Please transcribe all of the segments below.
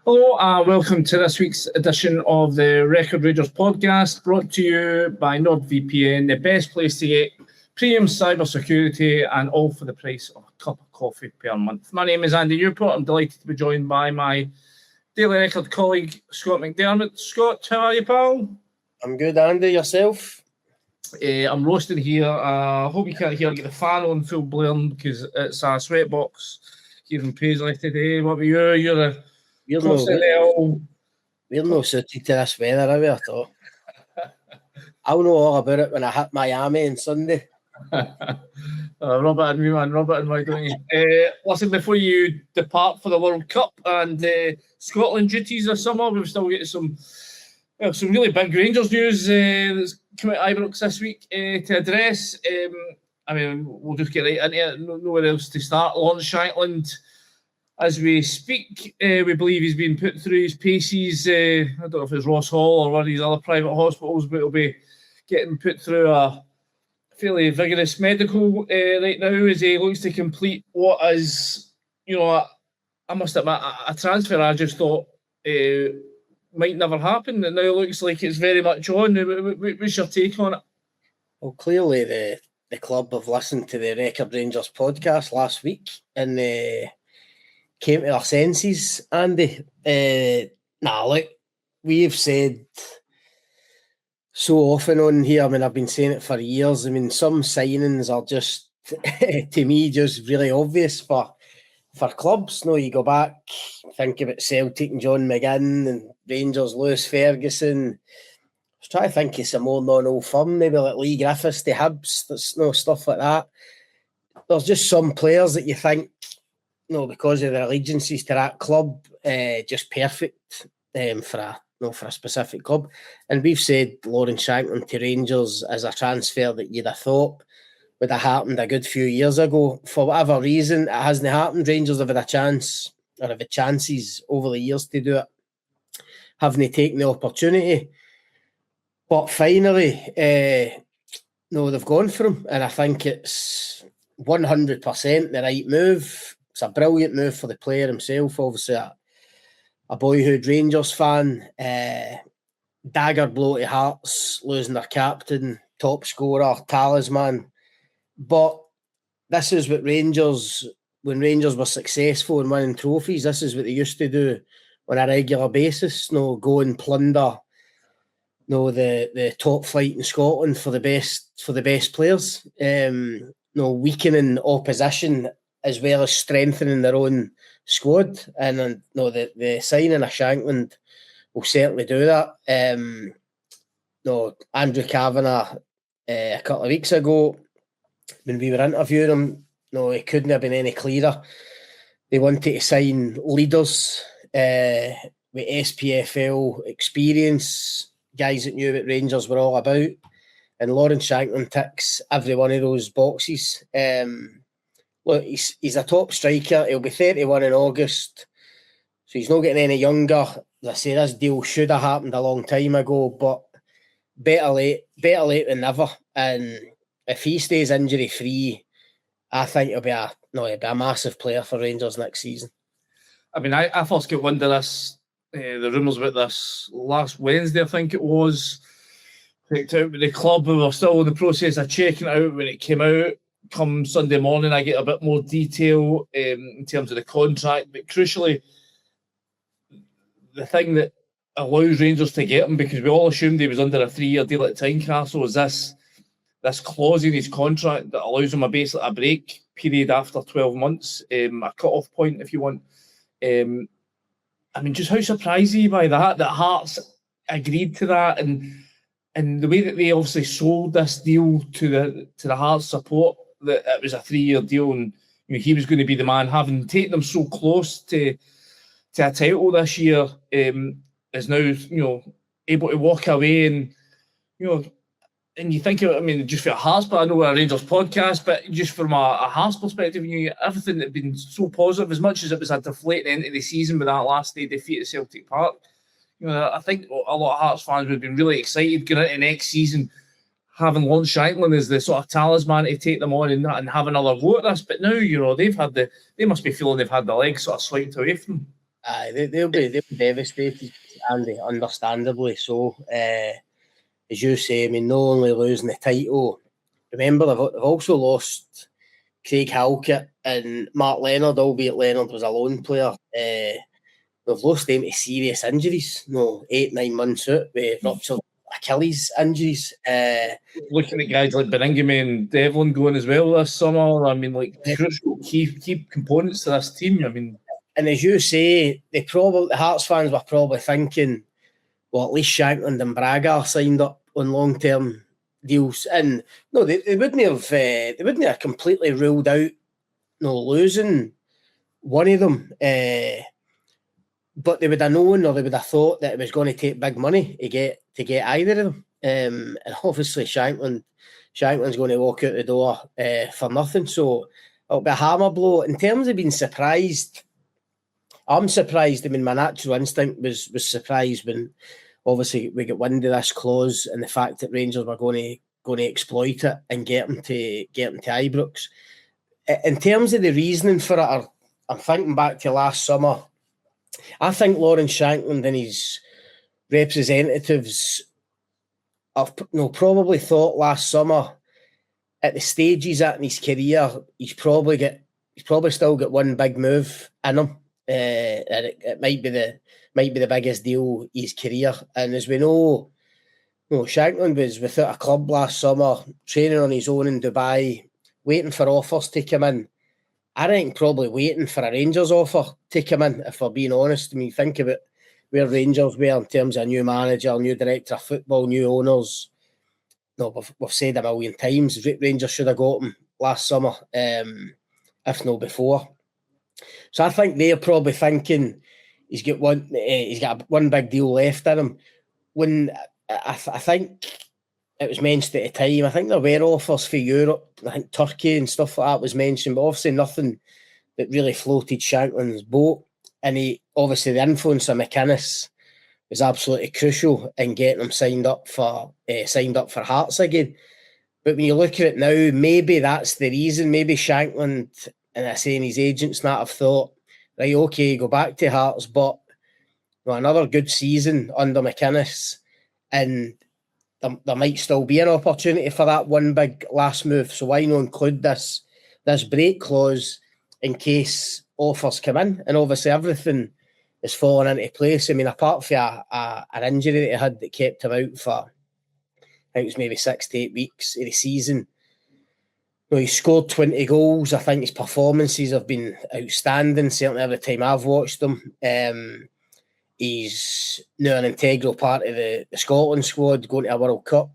Hello and welcome to this week's edition of the Record Raiders podcast, brought to you by NordVPN, the best place to get premium cyber security and all for the price of a cup of coffee per month. My name is Andy Newport. I'm delighted to be joined by my Daily Record colleague, Scott McDermott. Scott, how are you, pal? I'm good, Andy. Yourself? I'm roasting here. I hope you can't hear I get the fan on full blaring because it's a sweatbox here in Paisley today. What about you? We're no suited to this weather, are we, at all? I'll know all about it when I hit Miami on Sunday. Rub it in me, man. Rub it in, why don't you? Listen, before you depart for the World Cup and Scotland duties this summer, we've still got some really big Rangers news that's come out of Ibrox this week to address. We'll just get right into it. Nowhere else to start. Lawrence Shankland, as we speak, we believe he's been put through his paces. I don't know if it's Ross Hall or one of these other private hospitals, but he'll be getting put through a fairly vigorous medical right now as he looks to complete what is, I must admit, a transfer I just thought might never happen. It now looks like it's very much on. What's your take on it? Well, clearly the club have listened to the Record Rangers podcast last week and came to their senses, Andy. We've said so often on here, I've been saying it for years, some signings are just, to me, just really obvious for clubs. You go back, think about Celtic and John McGinn and Rangers, Lewis Ferguson. I was trying to think of some more non-old firm, maybe like Lee Griffiths, the Hibs, stuff like that. There's just some players that you think, because of their allegiances to that club, just perfect for a specific club. And we've said Lawrence Shankland to Rangers as a transfer that you'd have thought would have happened a good few years ago. For whatever reason, it hasn't happened. Rangers have had a chance, or have had chances over the years to do it, haven't they taken the opportunity? But finally, they've gone for him, and I think it's 100% the right move. It's a brilliant move for the player himself, obviously a boyhood Rangers fan, dagger blow to Hearts, losing their captain, top scorer, talisman. But this is what when Rangers were successful in winning trophies, this is what they used to do on a regular basis. Go and plunder the top flight in Scotland for the best players. Weakening opposition as well as strengthening their own squad. And the signing of Shankland will certainly do that. Andrew Kavanagh, a couple of weeks ago, when we were interviewing him, he couldn't have been any clearer. They wanted to sign leaders with SPFL experience, guys that knew what Rangers were all about. And Lawrence Shankland ticks every one of those boxes. He's a top striker. He'll be 31 in August, so he's not getting any younger. As I say, this deal should have happened a long time ago, but better late than never. And if he stays injury free, I think he'll be a massive player for Rangers next season. I first got wind of this, the rumours about this last Wednesday, I think it was. Picked out with the club. We were still in the process of checking it out when it came out. Come Sunday morning, I get a bit more detail in terms of the contract, but crucially, the thing that allows Rangers to get him, because we all assumed he was under a 3-year deal at Tynecastle, is this clause in his contract that allows him basically a break period after 12 months, a cut-off point, if you want. Just how surprised are you by that Hearts agreed to that, and the way that they obviously sold this deal to the Hearts support, that it was a 3-year deal and he was going to be the man, having taken them so close to a title this year, is now able to walk away and you think of it, just for a Hearts, but I know we're a Rangers podcast, but just from a Hearts perspective, everything that had been so positive, as much as it was a deflating end of the season with that last day defeat at Celtic Park. I think a lot of Hearts fans would have been really excited going into next season, having Lawrence Shankland as the sort of talisman to take them on and have another go at this. But now, they must be feeling they've had the legs sort of swiped away from them. They'll be devastated, Andy, understandably so. As you say, I mean, not only losing the title, remember they've also lost Craig Halkett and Mark Leonard, albeit Leonard was a lone player. They've lost them to serious injuries, 8-9 months out with ruptured Achilles injuries. Looking at guys like Beringame and Devlin going as well this summer, I mean, like crucial key components to this team. I mean, and as you say, the Hearts fans were probably thinking, well, at least Shankland and Braga are signed up on long-term deals, and no, they wouldn't have completely ruled out losing one of them. But they would have known, or they would have thought that it was going to take big money to get either of them. And obviously Shankland's going to walk out the door for nothing. So it'll be a hammer blow. In terms of being surprised, I'm surprised. I mean, my natural instinct was surprised when obviously we got wind of this clause and the fact that Rangers were going to exploit it and get them to Ibrox. In terms of the reasoning for it, I'm thinking back to last summer. I think Lawrence Shankland and his representatives have probably thought last summer, at the stage he's at in his career, he's probably still got one big move in him. And it might be the biggest deal of his career. And as we know, Shankland was without a club last summer, training on his own in Dubai, waiting for offers to come in. I think probably waiting for a Rangers offer to come in, if we're being honest. I mean, think about where Rangers were in terms of a new manager, new director of football, new owners. We've said a million times, Rangers should have got him last summer, if not before. So I think they're probably thinking he's got one big deal left in him. When I think it was mentioned at the time, I think there were offers for Europe, I think Turkey and stuff like that was mentioned, but obviously nothing that really floated Shankland's boat. And obviously the influence of McInnes was absolutely crucial in getting him signed up for Hearts again. But when you look at it now, maybe that's the reason. Maybe Shankland, and I say his agents, not have thought, right, okay, go back to Hearts, but another good season under McInnes, and there might still be an opportunity for that one big last move. So why not include this break clause in case offers come in? And obviously everything is falling into place. I mean, apart from an injury that he had that kept him out for, I think it was maybe 6 to 8 weeks of the season. He scored 20 goals. I think his performances have been outstanding, certainly every time I've watched them. He's now an integral part of the Scotland squad going to a World Cup.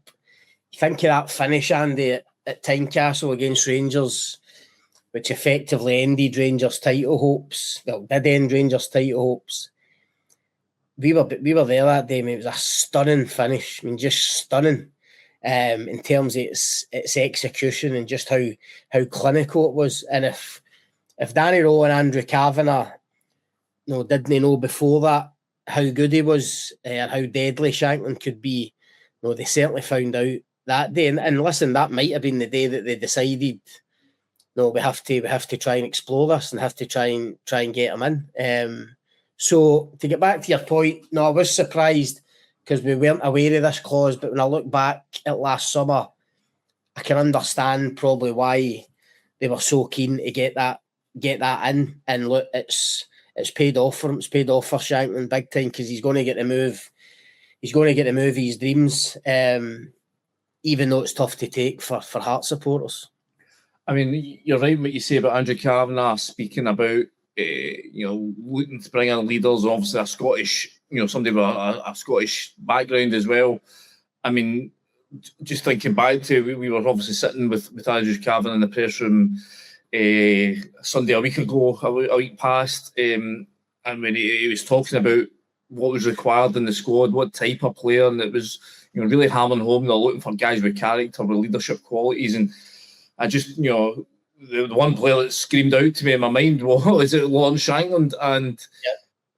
You think of that finish, Andy, at Tynecastle against Rangers, which effectively ended Rangers' title hopes. Well, did end Rangers' title hopes. We were there that day. I mean, it was a stunning finish. I mean, just stunning in terms of its execution and just how clinical it was. And if Danny Rowe and Andrew Kavanagh didn't know before that how good he was and how deadly Shankland could be, they certainly found out that day. And listen, that might have been the day that they decided, we have to try and explore this and have to try and get him in. So to get back to your point, I was surprised because we weren't aware of this clause. But when I look back at last summer, I can understand probably why they were so keen to get that in. And look, it's paid off for him. It's paid off for Shankland big time because he's going to get the move. He's going to get the move of his dreams, even though it's tough to take for Hearts supporters. I mean, you're right what you say about Andrew Kavanagh speaking about looking to bring in leaders. Obviously, a Scottish, somebody with a Scottish background as well. I mean, just thinking back to, we were obviously sitting with Andrew Kavanagh in the press room Sunday a week ago, a week past, and when he was talking about what was required in the squad, what type of player, and it was really hammering home they're looking for guys with character, with leadership qualities. And I just, the one player that screamed out to me in my mind was Lawrence Shankland. And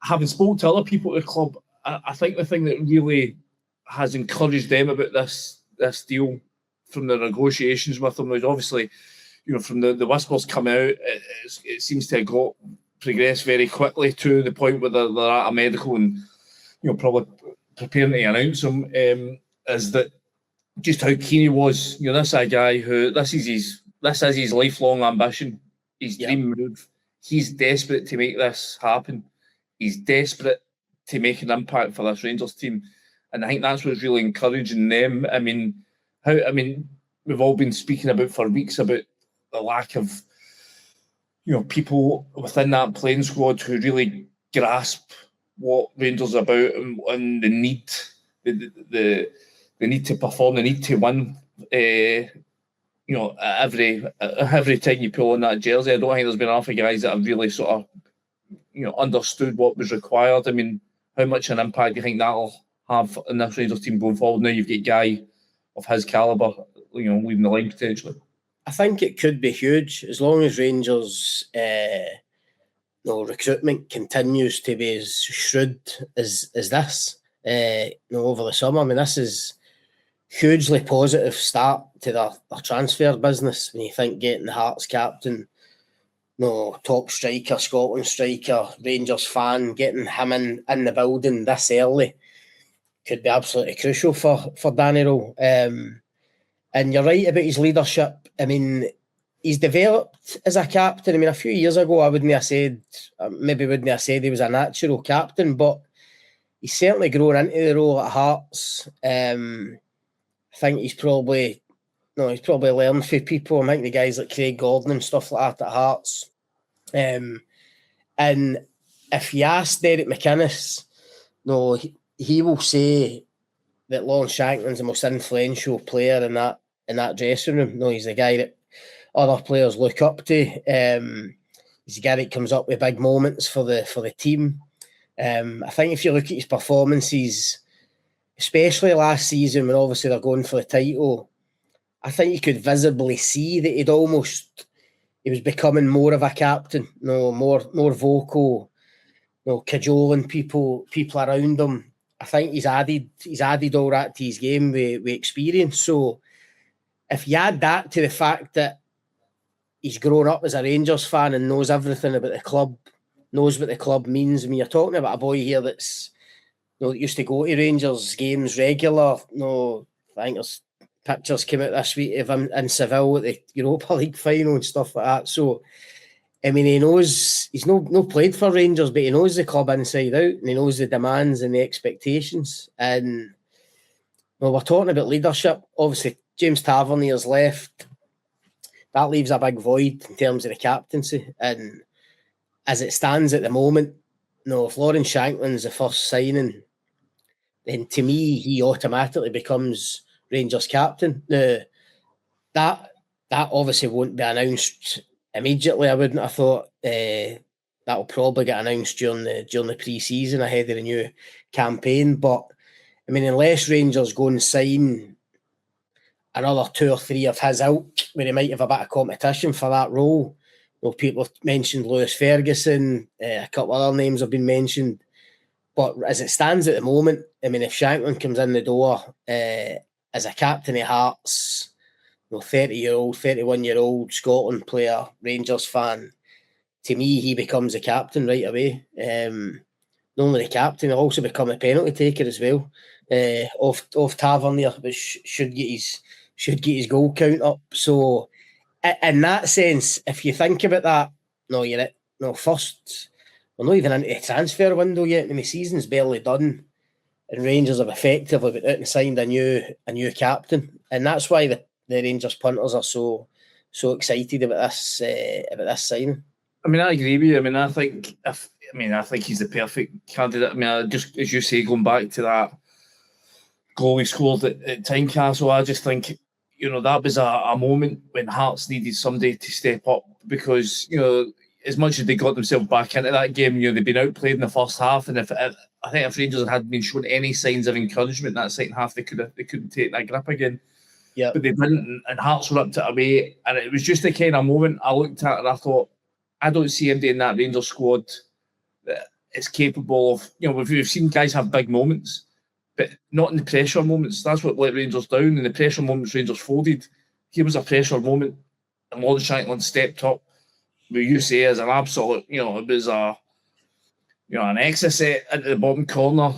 having spoke to other people at the club, I think the thing that really has encouraged them about this deal from the negotiations with them was obviously, from the whispers come out, it seems to have got progress very quickly to the point where they're at a medical and probably preparing to announce him. Is that just how keen he was? This is a guy who this is his lifelong ambition, his dream move. He's desperate to make this happen. He's desperate to make an impact for this Rangers team, and I think that's what's really encouraging them. We've all been speaking about for weeks about the lack of people within that playing squad who really grasp what Rangers are about and the need to perform, the need to win. Every time you pull on that jersey, I don't think there's been enough of guys that have really sort of understood what was required. How much an impact do you think that'll have in this Rangers team going forward? Now you've got a guy of his calibre, leading the line potentially. I think it could be huge as long as Rangers recruitment continues to be as shrewd as this over the summer. This is hugely positive start to their transfer business when you think getting the Hearts captain, top striker, Scotland striker, Rangers fan, getting him in the building this early could be absolutely crucial for Danny Rowe. And you're right about his leadership. He's developed as a captain. A few years ago, I wouldn't have said he was a natural captain, but he's certainly grown into the role at Hearts. I think he's probably learned from people. I think the guys like Craig Gordon and stuff like that at Hearts. And if you ask Derek McInnes, he will say that Lawrence Shankland's the most influential player in that dressing room. He's the guy that other players look up to. He's the guy that comes up with big moments for the team. I think if you look at his performances, especially last season when obviously they're going for the title, I think you could visibly see that he was becoming more of a captain, more vocal, cajoling people around him. I think he's added all that to his game with experience. So if you add that to the fact that he's grown up as a Rangers fan and knows everything about the club, knows what the club means. You're talking about a boy here that's used to go to Rangers games regular. I think there's pictures came out this week of him in Seville at the Europa League final and stuff like that. So he knows he's no played for Rangers, but he knows the club inside out and he knows the demands and the expectations. And we're talking about leadership. Obviously, James Tavernier's left. That leaves a big void in terms of the captaincy. And as it stands at the moment, if Lawrence Shankland's the first signing, then to me, he automatically becomes Rangers captain. Now, that obviously won't be announced immediately. I wouldn't have thought that will probably get announced during the pre-season ahead of the new campaign. But unless Rangers go and sign another 2 or 3 of his ilk, where he might have a bit of competition for that role. People have mentioned Lewis Ferguson, a couple of other names have been mentioned. But as it stands at the moment, if Shankland comes in the door as a captain of Hearts, 30-year-old, 31-year-old Scotland player, Rangers fan, to me, he becomes the captain right away. Not only the captain, he'll also become a penalty taker as well. Off Tavernier, which should get his goal count up. So, in that sense, if you think about that, first, we're not even into the transfer window yet. The season's barely done, and Rangers have effectively been out and signed a new captain, and that's why the Rangers punters are so excited about this signing. I agree with you. I think he's the perfect candidate. Just as you say, going back to that goal he scored at Tynecastle, I just think that was a moment when Hearts needed somebody to step up because as much as they got themselves back into that game, they'd been outplayed in the first half, and if Rangers had been shown any signs of encouragement in that second half, they couldn't take that grip again. Yeah, but they didn't, and Hearts ripped it away, and it was just the kind of moment I looked at and I thought, I don't see anybody in that Rangers squad that is capable of. We've seen guys have big moments, but not in the pressure moments. That's what let Rangers down. In the pressure moments, Rangers folded. Here was a pressure moment, and Lawrence Shankland stepped up, what you say is an absolute, it was an exocet into the bottom corner,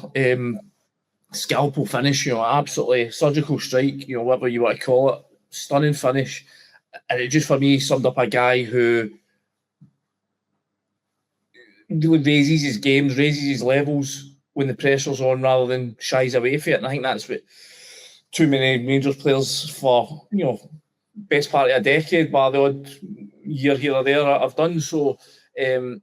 scalpel finish, absolutely surgical strike, whatever you want to call it, stunning finish. And it just, for me, summed up a guy who really raises his games, raises his levels when the pressure's on rather than shies away from it. And I think that's what too many Rangers players for, best part of a decade, bar the odd year here or there, I've done. So, the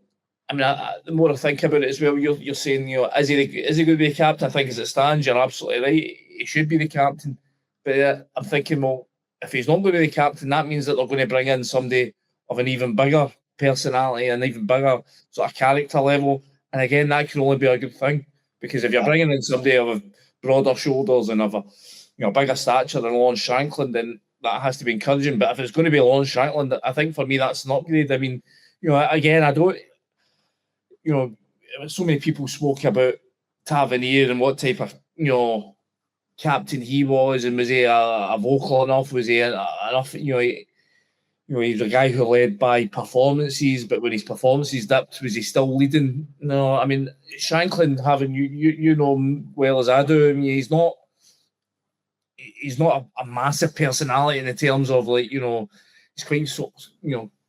more I think about it as well, you're saying, is he going to be the captain? I think as it stands, you're absolutely right. He should be the captain. But I'm thinking, well, if he's not going to be the captain, that means that they're going to bring in somebody of an even bigger personality, an even bigger sort of character level. And again, that can only be a good thing, because if you're bringing in somebody of broader shoulders and of a bigger stature than Lawrence Shankland, then that has to be encouraging. But if it's going to be Lawrence Shankland, I think for me that's an upgrade. I mean, again, I don't, so many people spoke about Tavernier and what type of, captain he was, and was he a vocal enough? Was he enough? He's a guy who led by performances, but when his performances dipped, was he still leading? No, I mean, Shankland, having you know him well as I do, I mean, he's not a massive personality in the terms of he's quite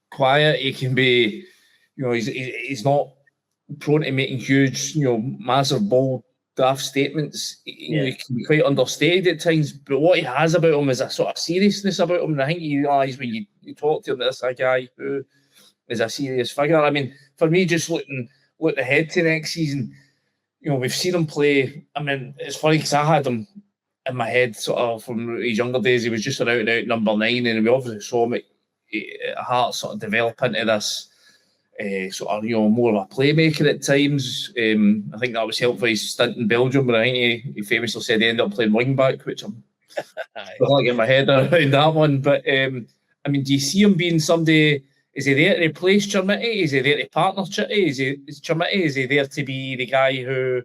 quiet. He can be, he's not prone to making huge, massive, bold, daft statements. He can be quite understated at times, but what he has about him is a sort of seriousness about him, and I think you realise when you talk to him, that's a guy who is a serious figure. I mean, for me, just looking ahead to next season, we've seen him play. I mean, it's funny because I had him in my head sort of from his younger days. He was just an out-and-out number 9, and we obviously saw him at Hearts sort of develop into this sort of, more of a playmaker at times. I think that was helped by his stint in Belgium, but I think he famously said he ended up playing wing back, which I'm still not getting my head around that one. But I mean, do you see him being somebody? Is he there to replace Chermiti? Is he there to partner Chitty? Is Chermiti? Is he there to be the guy who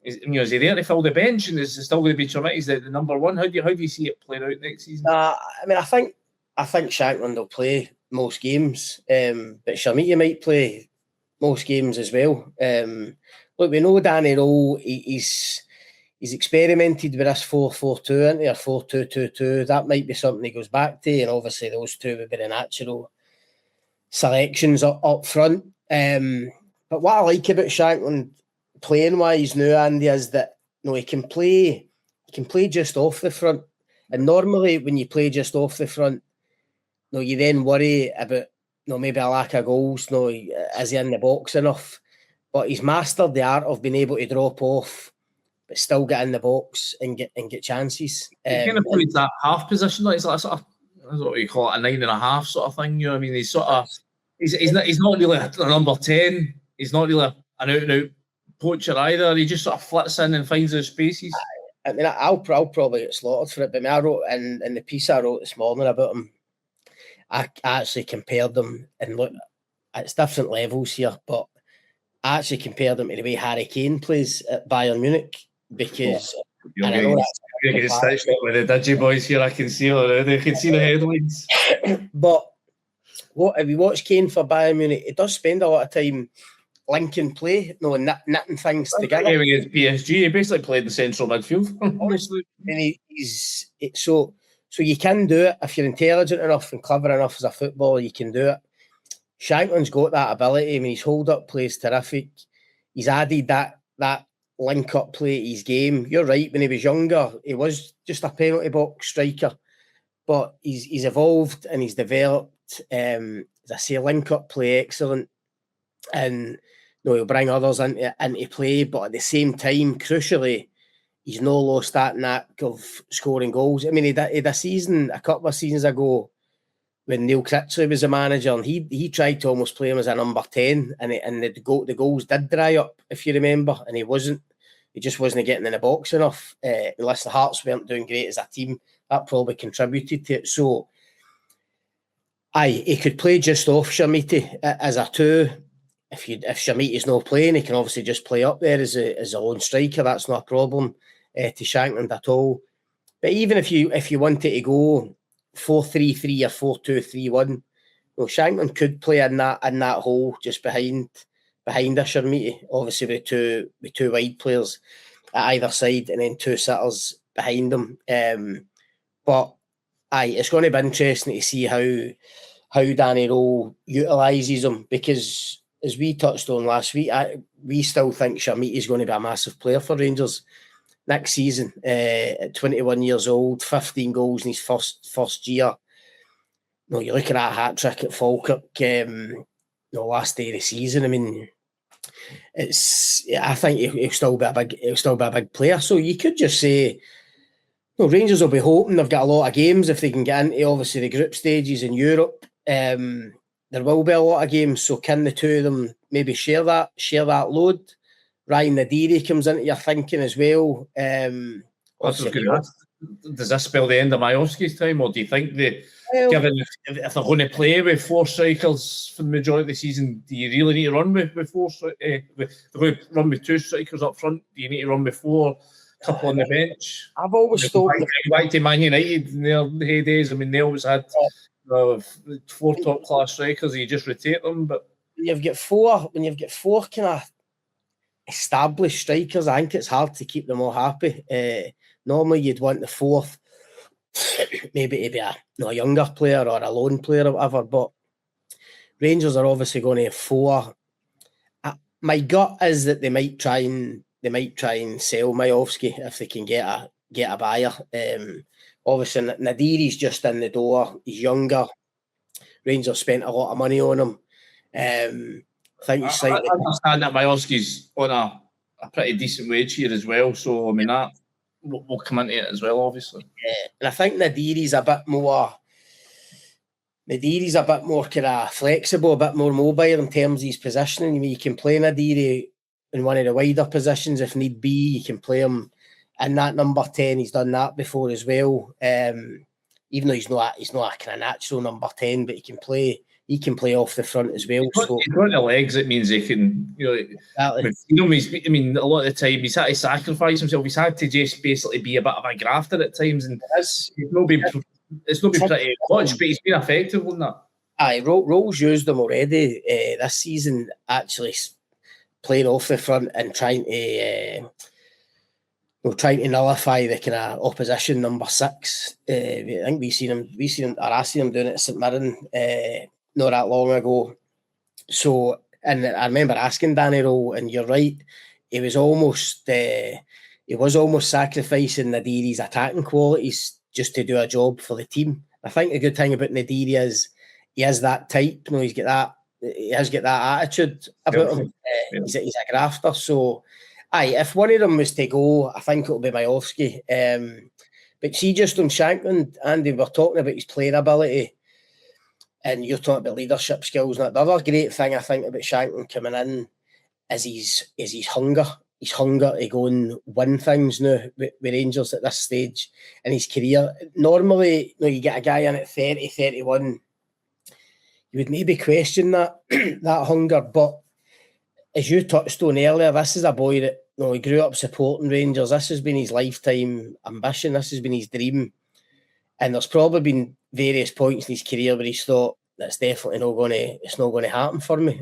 is he there to fill the bench? And is it still going to be Chermiti's the number one? How do you see it playing out next season? I think Shankland will play most games, but Chermiti might play most games as well. Look, we know Danny Rowe, he's experimented with this 4-4-2, isn't he, or 4-2-2-2. That might be something he goes back to, and obviously those two would be the natural selections up front. But what I like about Shankland playing wise now, Andy, is that he can play just off the front. And normally when you play just off the front, you then worry about maybe a lack of goals. Is he in the box enough? But he's mastered the art of being able to drop off, but still get in the box and get chances. He kind of plays that half position, like it's like sort of, I don't know what you call it, a 9.5 sort of thing. I mean, he's sort of he's not really a number 10. He's not really an out-and-out poacher either. He just sort of flits in and finds those spaces. I mean, I'll probably get slaughtered for it, but I wrote in the piece I wrote this morning about him, I actually compared them, and look, it's different levels here, but I actually compared them to the way Harry Kane plays at Bayern Munich, because you're going to stitch up with the digi boys here. I can see already. I can see the headlines. But if you watch Kane for Bayern Munich, he does spend a lot of time linking play, knitting things together. Against PSG, he basically played the central midfield. Honestly, and so you can do it if you're intelligent enough and clever enough as a footballer. You can do it. Shankland's got that ability. I mean, his hold-up play is terrific. He's added that link-up play to his game. You're right. When he was younger, he was just a penalty box striker, but he's evolved and he's developed. As I say, link-up play excellent, and he'll bring others into play. But at the same time, crucially, he's no lost that knack of scoring goals. I mean, he had a season a couple of seasons ago when Neil Critchley was the manager, and he tried to almost play him as a number 10, and the goals did dry up, if you remember, and he just wasn't getting in the box enough. Unless the Hearts weren't doing great as a team, that probably contributed to it. So, he could play just off Chermiti as a 2. If Chermiti's not playing, he can obviously just play up there as a lone striker. That's not a problem to Shankland at all. But even if you wanted to go 4-3-3 or 4-2-3-1, Shankland could play in that hole just behind a Shermiti, obviously with two wide players at either side and then two sitters behind them. But it's going to be interesting to see how Danny Rowe utilises them, because as we touched on last week, we still think Shermiti is going to be a massive player for Rangers next season. At 21 years old, 15 goals in his first year. You look at that hat trick at Falkirk, last day of the season. I mean, I think he'll still be a big player. So you could just say, Rangers will be hoping they've got a lot of games if they can get into obviously the group stages in Europe. There will be a lot of games, so can the two of them maybe share that load? Ryan Nadiri comes into your thinking as well. Does this spell the end of Majowski's time, or do you think given if they're going to play with four strikers for the majority of the season, do you really need to run with four? They're going to run with two strikers up front. Do you need to run with four? Couple on the bench. I've always thought back to Man United in their heydays. I mean, they always had four top class strikers. You just rotate them, but when you've got four kind of established strikers, I think it's hard to keep them all happy. Normally, you'd want the fourth maybe to be a younger player or a lone player or whatever. But Rangers are obviously going to have four. My gut is that they might try and sell Majowski if they can get a buyer. Obviously, Nadiri's just in the door. He's younger. Rangers spent a lot of money on him. I think he's slightly... I understand that Majowski's on a pretty decent wage here as well. So, I mean, that will come into it as well, obviously. Yeah, and I think Nadiri's a bit more kind of flexible, a bit more mobile in terms of his positioning. I mean, you can play Nadiri in one of the wider positions if need be. You can play him in that number 10. He's done that before as well. Even though he's not a kind of natural number 10, but he can play off the front as well. He's got the legs. It means he can. Exactly. I mean, a lot of the time he's had to sacrifice himself. He's had to just basically be a bit of a grafter at times, and it's not been pretty much, but he's been effective on that. Rowe's used him already this season, actually playing off the front and trying to nullify the kind of opposition number 6. I think I seen him doing it at St Mirren not that long ago. So, and I remember asking Danny Rowe, and you're right, he was almost sacrificing Nadiri's attacking qualities just to do a job for the team. I think the good thing about Nadiri is he is that type. He has got that attitude about him. He's a grafter. So, if one of them was to go, I think it'll be Majowski. But see, just on Shankland, Andy, we're talking about his playing ability, and you're talking about leadership skills. And the other great thing I think about Shankland coming in is his hunger. His hunger to go and win things now with Rangers at this stage in his career. Normally, you get a guy in at 30, 31, you would maybe question that hunger. But as you touched on earlier, this is a boy that he grew up supporting Rangers. This has been his lifetime ambition. This has been his dream. And there's probably been various points in his career where he's thought, that's definitely not going to happen for me.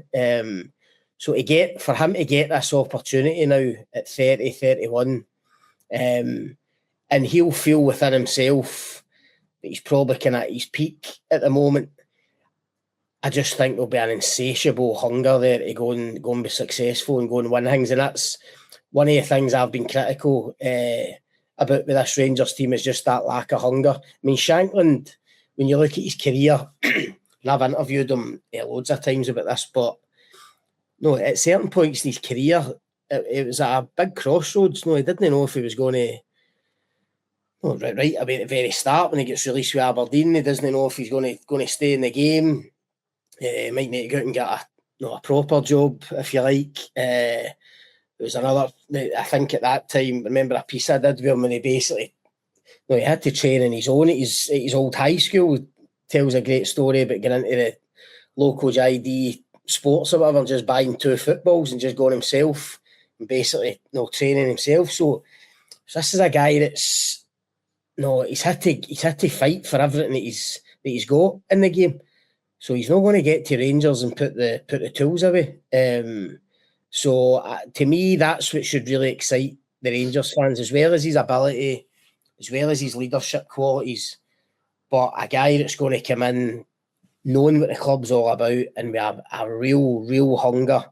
So for him to get this opportunity now at 30, 31, and he'll feel within himself that he's probably kind of at his peak at the moment. I just think there'll be an insatiable hunger there to go and be successful and go and win things. And that's one of the things I've been critical about with this Rangers team, is just that lack of hunger. I mean, Shankland, when you look at his career, and I've interviewed him loads of times about this, but at certain points in his career, it was at a big crossroads. He didn't know if he was going to... right about the very start, when he gets released with Aberdeen, he doesn't know if he's going to stay in the game. He might need to go out and get a proper job, if you like. There was another, I think at that time, remember a piece I did with him, when he basically, he had to train on his own at his old high school. Tells a great story about getting into the local JD sports or whatever, just buying 2 footballs and just going himself and basically training himself. So this is a guy that's he's had to fight for everything that he's got in the game. So he's not going to get to Rangers and put the tools away. So to me, that's what should really excite the Rangers fans, as well as his ability, as well as his leadership qualities. But a guy that's going to come in knowing what the club's all about and we have a real hunger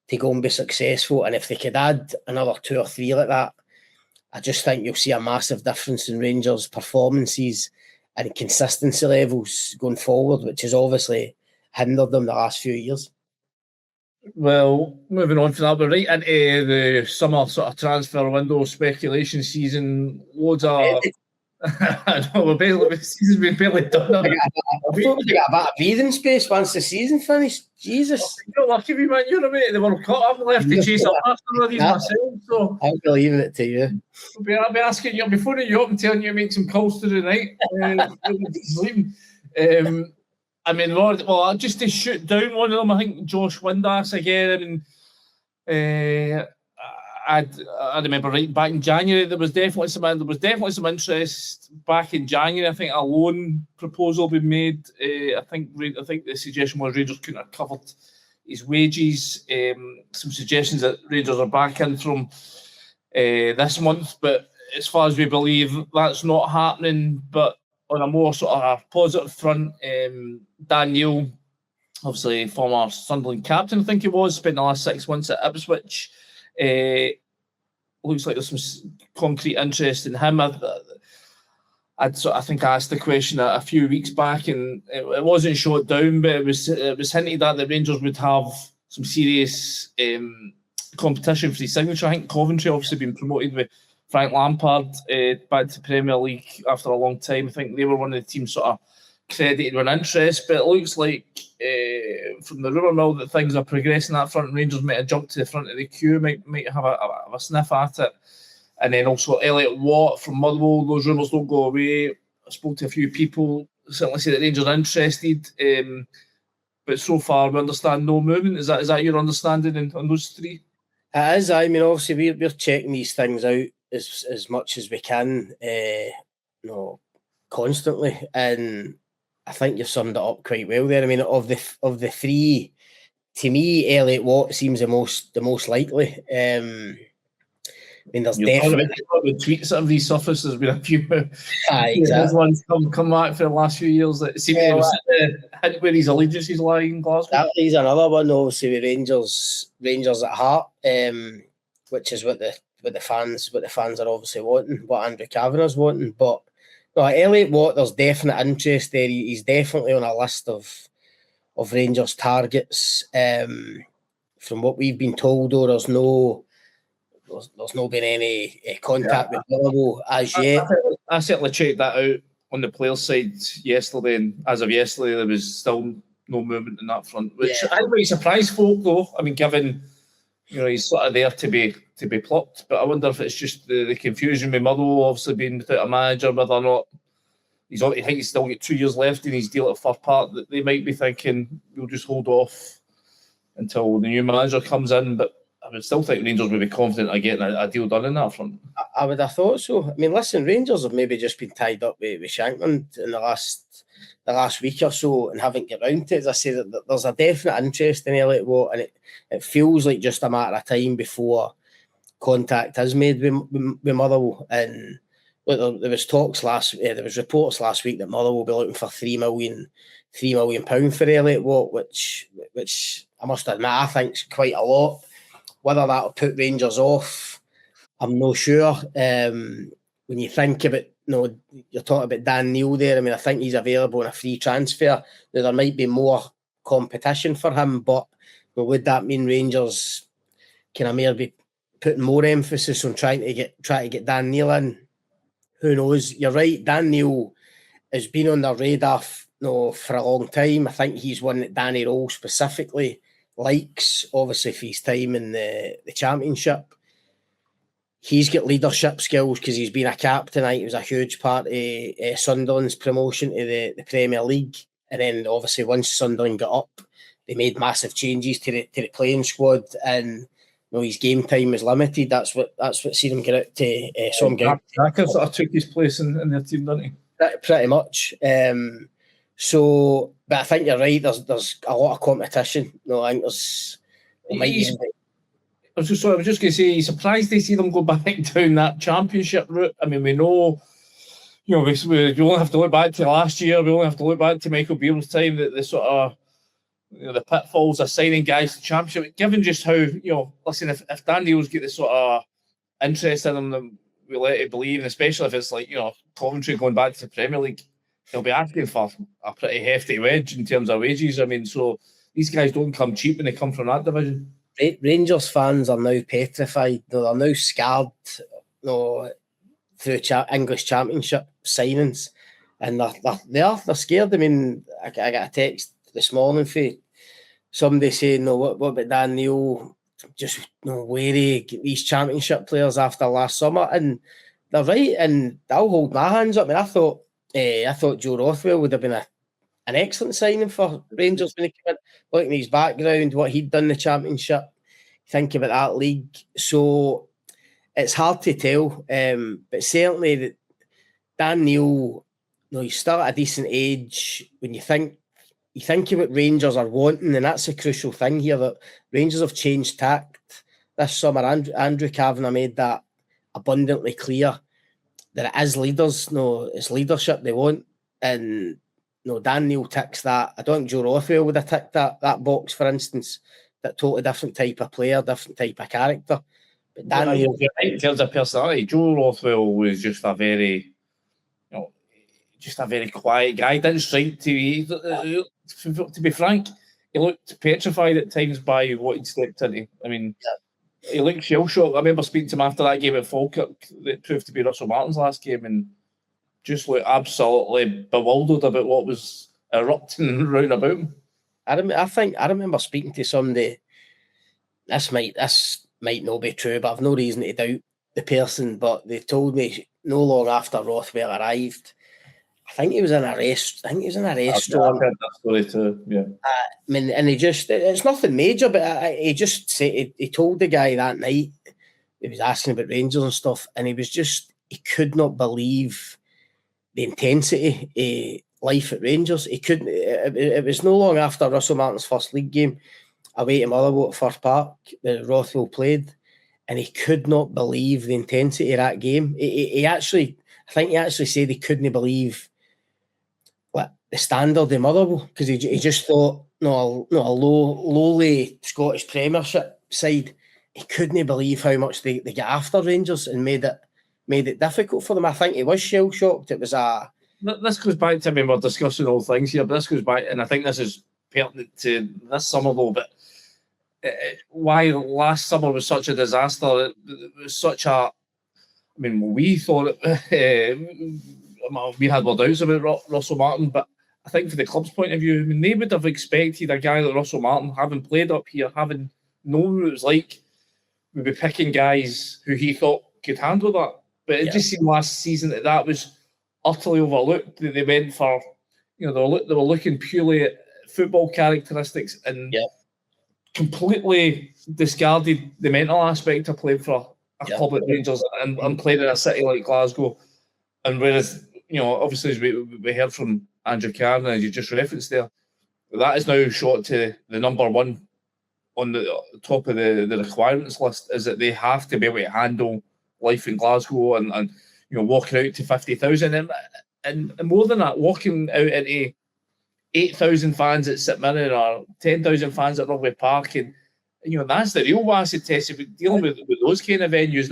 to go and be successful. And if they could add another 2 or 3 like that, I just think you'll see a massive difference in Rangers' performances and consistency levels going forward, which has obviously hindered them the last few years. Well, moving on from that, we're right into the summer sort of transfer window speculation season. Loads of... I know, the season's been barely done. I thought we got a bit of breathing space once the season finished. Jesus. You're lucky, me, man. You're away to the World Cup. I've left to chase up after one of these myself. So I'm believing it to you. I'll be asking you, before you up and telling you to make some calls to the night. I mean, well, just to shoot down one of them, I think Josh Windass again. I remember right back in January there was definitely some interest back in January. I think a loan proposal been made. I think the suggestion was Rangers couldn't have covered his wages. Some suggestions that Rangers are back in from this month, but as far as we believe, that's not happening. But on a more sort of positive front, Dan Neil, obviously former Sunderland captain, I think he was, spent the last 6 months at Ipswich. Looks like there's some concrete interest in him. I think I asked the question a few weeks back, and it wasn't shot down, but it was hinted at that Rangers would have some serious competition for his signature. I think Coventry obviously been promoted with Frank Lampard back to Premier League after a long time. I think they were one of the teams sort of credited with an interest, but it looks like from the rumour mill that things are progressing that front. Rangers might have jumped to the front of the queue, might have a sniff at it. And then also Elliot Watt from Motherwell, those rumours don't go away. I spoke to a few people, certainly say that Rangers are interested, but so far we understand no movement. Is that your understanding on those 3? It is. I mean, obviously we're checking these things out as much as we can, constantly, and I think you've summed it up quite well there. I mean, of the 3, to me, Elliot Watt seems the most likely. I mean, there's definitely the tweets that have resurfaced. There's been a few exactly. ones come back for the last few years that seem to hint where his allegiances lie in Glasgow. That is another one, obviously, with Rangers at heart, which is what the fans are obviously wanting, what Andrew Kavanagh's wanting, but. No, Elliot Watt, there's definite interest there. He's definitely on a list of Rangers targets. From what we've been told, though, there's no been any contact with Motherwell as yet. I certainly checked that out on the players' side yesterday, and as of yesterday, there was still no movement in that front, which I think might surprise folk, though. I mean, given he's sort of there to be plucked, but I wonder if it's just the confusion with Motherwell obviously being without a manager, whether or not I think he's still got 2 years left in his deal at Fir Park, that they might be thinking we'll just hold off until the new manager comes in. But I would still think Rangers would be confident of getting a deal done in that front. I would have thought so. I mean, listen, Rangers have maybe just been tied up with Shankland in the last week or so and haven't got round to it. As I say, that there's a definite interest in Elliot Watt, and it feels like just a matter of time before contact is made with Motherwell. And look, there was reports last week that Motherwell will be looking for £3 million for Elliot Watt, which I must admit I think is quite a lot. Whether that'll put Rangers off, I'm not sure. When you think about, you're talking about Dan Neil there. I mean, I think he's available on a free transfer. Now, there might be more competition for him, but would that mean Rangers can maybe putting more emphasis on trying to get Dan Neil in? Who knows? You're right. Dan Neil has been on the radar for a long time. I think he's one that Danny Rowe specifically likes, obviously for his time in the Championship. He's got leadership skills because he's been a captain. He was a huge part of Sunderland's promotion to the Premier League. And then obviously once Sunderland got up, they made massive changes to the playing squad, and his game time was limited. That's what seen him get out to some games. Hacker sort of took his place in their team, didn't he? Pretty much. So, but I think you're right. There's a lot of competition. No, I think there might He's- be. I was just going to say, he's surprised to see them go back down that championship route. I mean, we know, we only have to look back to last year. We only have to look back to Michael Beale's time, that the sort of, the pitfalls of signing guys to championship. Given just how, listen, if Dan Neil's got the sort of interest in them that we let it believe, and especially if it's like, Coventry going back to the Premier League, he'll be asking for a pretty hefty wedge in terms of wages. I mean, so these guys don't come cheap when they come from that division. Rangers fans are now petrified. They're now scared. Through English Championship signings, and they're scared. I mean, I got a text this morning for somebody saying, "No, what about Dan Neil? Just wary these Championship players after last summer." And they're right, and I'll hold my hands up. I mean, I thought Joe Rothwell would have been an excellent signing for Rangers when he came in. Looking at his background, what he'd done in the Championship, think about that league. So it's hard to tell, but certainly Dan Neil, he's still at a decent age. When you think about Rangers are wanting, and that's a crucial thing here, that Rangers have changed tact this summer. Andrew Kavanagh made that abundantly clear, that it is leaders, it's leadership they want, and Dan Neil ticks that. I don't think Joe Rothwell would have ticked that box, for instance. That totally different type of player, different type of character. But Dan Neil, in terms of personality, Joe Rothwell was just a very, quiet guy. Didn't strike to me. To be frank, he looked petrified at times by what he'd stepped into. I mean, he looked shell shocked. I remember speaking to him after that game at Falkirk. That proved to be Russell Martin's last game, and just looked absolutely bewildered about what was erupting round about him. I remember speaking to somebody. This might not be true, but I've no reason to doubt the person. But they told me no long after Rothwell arrived, I think he was in a restaurant. I've heard that story too. Yeah. I mean, and it's nothing major, but he just said he told the guy that night, he was asking about Rangers and stuff, and he could not believe the intensity of life at Rangers. He couldn't. It was no long after Russell Martin's first league game away to Motherwell at Firth Park that Rothwell played, and he could not believe the intensity of that game. I think he actually said he couldn't believe the standard of Motherwell, because he just thought, a lowly Scottish Premiership side, he couldn't believe how much they get after Rangers and made it difficult for them. I think he was shell shocked. It was This goes back to, I mean, we're discussing all things here, but this goes back, and I think this is pertinent to this summer though, but why last summer was such a disaster. It was such a, I mean, we thought we had more doubts about Russell Martin, but I think for the club's point of view, I mean, they would have expected a guy like Russell Martin, having played up here, having known what it was like, would be picking guys who he thought could handle that. But it just seemed last season that was utterly overlooked. They went for, they were looking purely at football characteristics and completely discarded the mental aspect of playing for a club like Rangers and playing in a city like Glasgow. And whereas, obviously, as we heard from Andrew Kavanagh, as you just referenced there, that is now shot to the number one on the top of the requirements list, is that they have to be able to handle life in Glasgow and walking out to 50,000 and more than that, walking out into 8,000 fans at St Mirren or 10,000 fans at Rugby Park, and that's the real acid test. If you're dealing with those kind of venues,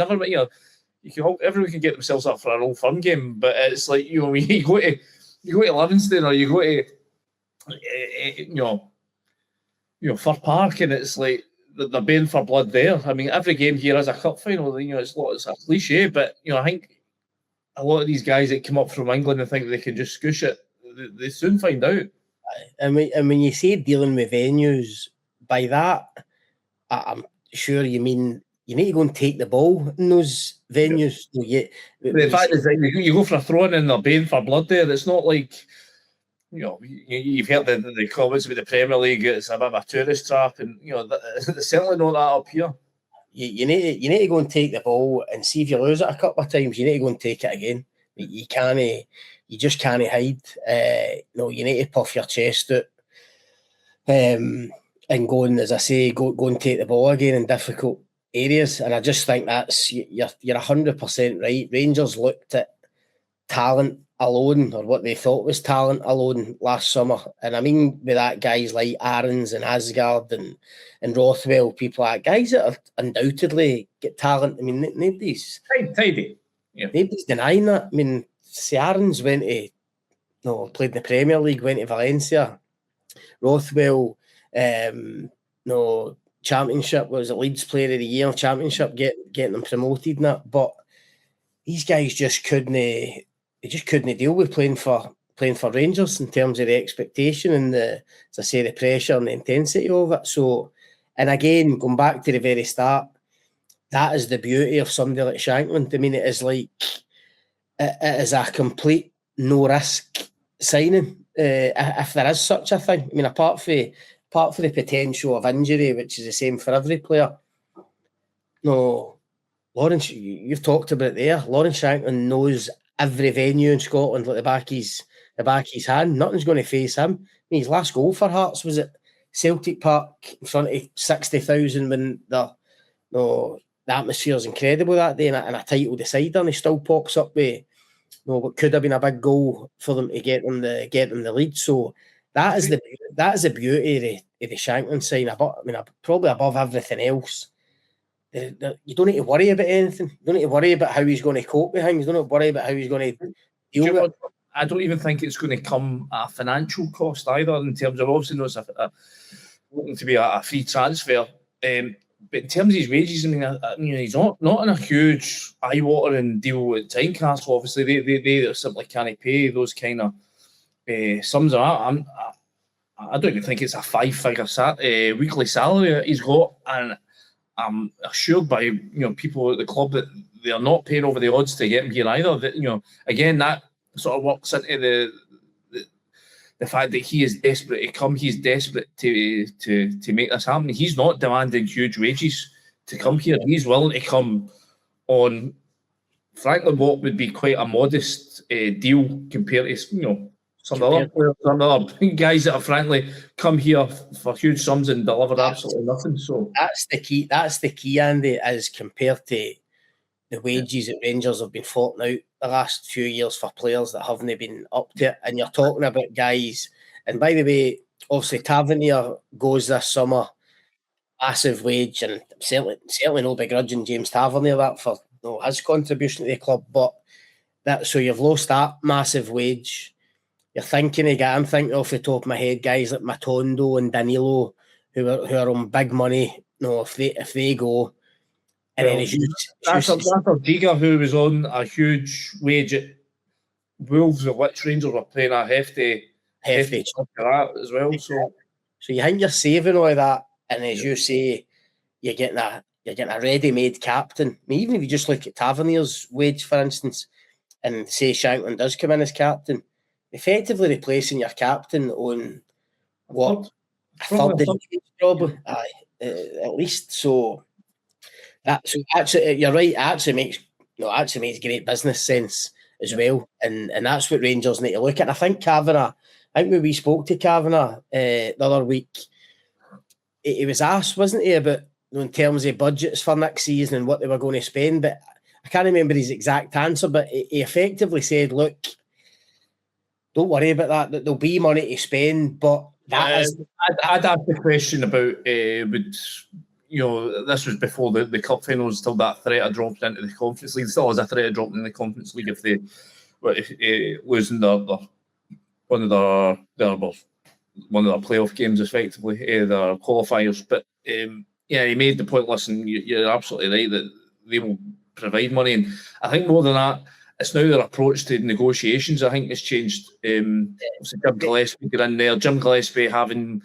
everyone can get themselves up for an Old Firm game, but it's like you go to Livingston or you go to Fir Park, and it's like they're baying for blood there. I mean, every game here is a cup final. It's a cliche, but I think a lot of these guys that come up from England and think they can just scoosh it, they soon find out. And when you say dealing with venues, by that, I'm sure you mean you need to go and take the ball in those venues. The fact is that you go for a throw-in and they're baying for blood there. It's not like, you've heard the comments about the Premier League, it's a bit of a tourist trap, and there's certainly not that up here. You need to go and take the ball, and see if you lose it a couple of times, you need to go and take it again. You can't you just can't hide. You need to puff your chest out and go and, as I say, go and take the ball again in difficult areas. And I just think you're 100% right. Rangers looked at talent alone, or what they thought was talent alone last summer. And I mean with that, guys like Aarons and Asgard and Rothwell, people like guys that have undoubtedly get talent. I mean, nobody's tidy. Yeah. Nobody's denying that. I mean, Aarons played in the Premier League, went to Valencia. Rothwell, Championship, was a Leeds Player of the Year, Championship, getting them promoted and that. But these guys just couldn't deal with playing for Rangers in terms of the expectation and the pressure and the intensity of it. So, and again, going back to the very start, that is the beauty of somebody like Shankland. I mean, it is a complete no risk signing, if there is such a thing. I mean, apart from the potential of injury, which is the same for every player. No, Lawrence, you've talked about it there. Lawrence Shankland knows every venue in Scotland like the back of his hand. Nothing's going to face him. I mean, his last goal for Hearts was at Celtic Park in front of 60,000 when the atmosphere is incredible that day, and a title decider, and he still pops up with what could have been a big goal for them to get them the lead. So that is the beauty of the Shankland sign. Probably above everything else. You don't need to worry about anything. You don't need to worry about how he's going to cope with things. You don't need to worry about how he's going to deal with it. I don't even think it's going to come at a financial cost either, in terms of, obviously it's looking to be a free transfer. But in terms of his wages, I mean, he's not in a huge eye-watering deal with Tynecastle. Obviously, they simply can't pay those kind of sums. I don't even think it's a 5-figure weekly salary that he's got, and I'm assured by people at the club that they are not paying over the odds to get him here either. That again, that sort of works into the fact that he is desperate to come. He's desperate to make this happen. He's not demanding huge wages to come here. He's willing to come on, frankly, what would be quite a modest deal compared to some other guys that have frankly come here for huge sums and delivered absolutely nothing. So that's the key, Andy, as compared to the wages that Rangers have been forking out the last few years for players that haven't been up to it. And you're talking about guys, and by the way, obviously Tavernier goes this summer, massive wage, and certainly no begrudging James Tavernier that for his contribution to the club. But so you've lost that massive wage. I'm thinking off the top of my head, guys like Matondo and Danilo, who are on big money. If they go, and then that's Giga, who was on a huge wage at Wolves, of which Rangers were playing a hefty chunk of that as well. So you think you're saving all of that, and as you say, you're getting a ready-made captain. I mean, even if you just look at Tavernier's wage, for instance, and say Shankland does come in as captain, effectively replacing your captain on what a third of the wage, probably, at least. So actually, you're right. It actually makes great business sense as well, and that's what Rangers need to look at. And I think Kavanagh. I think when we spoke to Kavanagh the other week, he was asked, wasn't he, about in terms of budgets for next season and what they were going to spend. But I can't remember his exact answer. But he effectively said, "Look, don't worry about that. That there'll be money to spend, but that is." I'd ask the question about this was before the cup finals, still that threat of dropping into the Conference League. Still has a threat of dropping in the Conference League if they losing one of the playoff games, effectively, the qualifiers. But he made the point. Listen, you're absolutely right that they will provide money, and I think more than that, it's now their approach to negotiations. I think it's changed. Jim Gillespie got in there. Jim Gillespie, having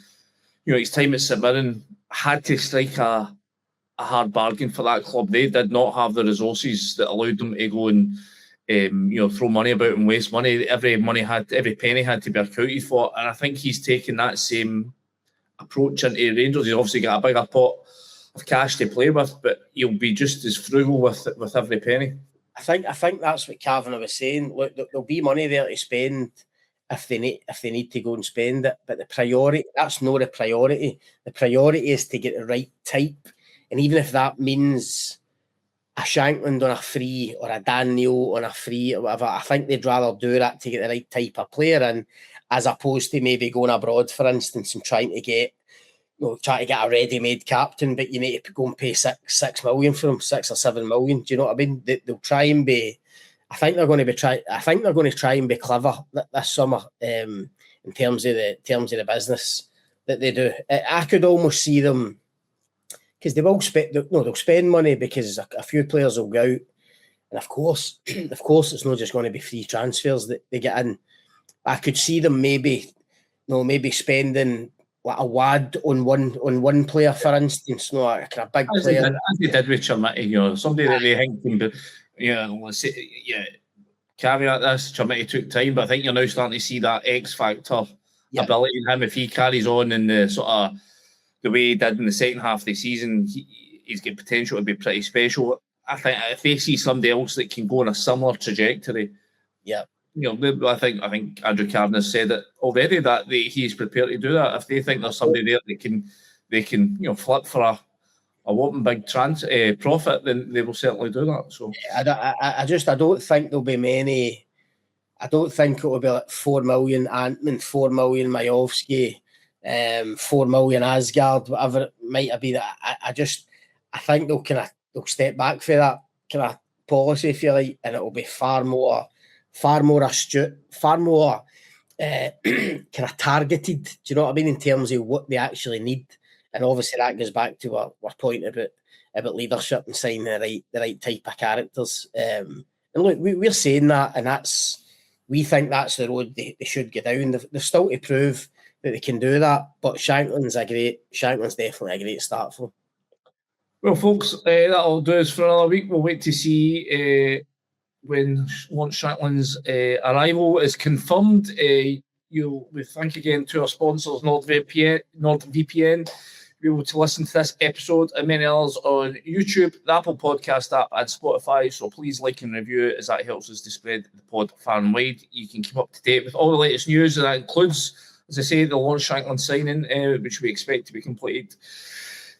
his time at St Mirren, had to strike a hard bargain for that club. They did not have the resources that allowed them to go and throw money about and waste money. Every penny had to be accounted for, and I think he's taken that same approach into Rangers. He's obviously got a bigger pot of cash to play with, but he'll be just as frugal with every penny. I think that's what Kavanagh was saying. Look, there'll be money there to spend if they need to go and spend it. But the priority, that's not the priority. The priority is to get the right type. And even if that means a Shankland on a free or a Dan Neil on a free or whatever, I think they'd rather do that to get the right type of player in, as opposed to maybe going abroad, for instance, and trying to get a ready-made captain, but you need to go and pay 6 million for him, 6 or 7 million. Do you know what I mean? They'll try and be. I think they're going to try and be clever this summer in terms of the business that they do. I could almost see them, because they will spend. They'll spend money because a few players will go out, and of course, it's not just going to be free transfers that they get in. I could see them maybe spending like a wad on one player, for instance, like a big player. As they did with Chermiti, somebody that they think can be, let's say, caveat this, Chermiti took time, but I think you're now starting to see that X factor ability in him. If he carries on in the sort of the way he did in the second half of the season, he's got potential to be pretty special. I think if they see somebody else that can go on a similar trajectory, I think Andrew Kavanagh said it already that he's prepared to do that. If they think there's somebody there that they can flip for a whopping big profit, then they will certainly do that. So I don't think there'll be many. I don't think it will be like 4 million Antman, 4 million Majowski, 4 million Asgard, whatever it might be. That I think they'll step back for that kind of policy, if you like, and it will be far more astute, far more kind of targeted. Do you know what I mean, in terms of what they actually need? And obviously that goes back to our point about leadership and signing the right type of characters. And look, we're saying that, and we think that's the road they should go down. They've still to prove that they can do that, but Shankland's definitely a great start for them. Well, folks, that'll do us for another week. We'll wait to see when Lawrence Shankland's arrival is confirmed. We thank again to our sponsors, NordVPN. You'll be able to listen to this episode and many others on YouTube, the Apple Podcast app, and Spotify. So please like and review it, as that helps us to spread the pod far and wide. You can keep up to date with all the latest news, and that includes, as I say, the Lawrence Shankland signing, which we expect to be completed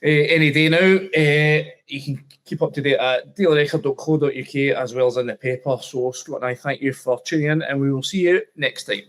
any day now. You can keep up to date at dailyrecord.co.uk as well as in the paper. So Scott and I thank you for tuning in, and we will see you next time.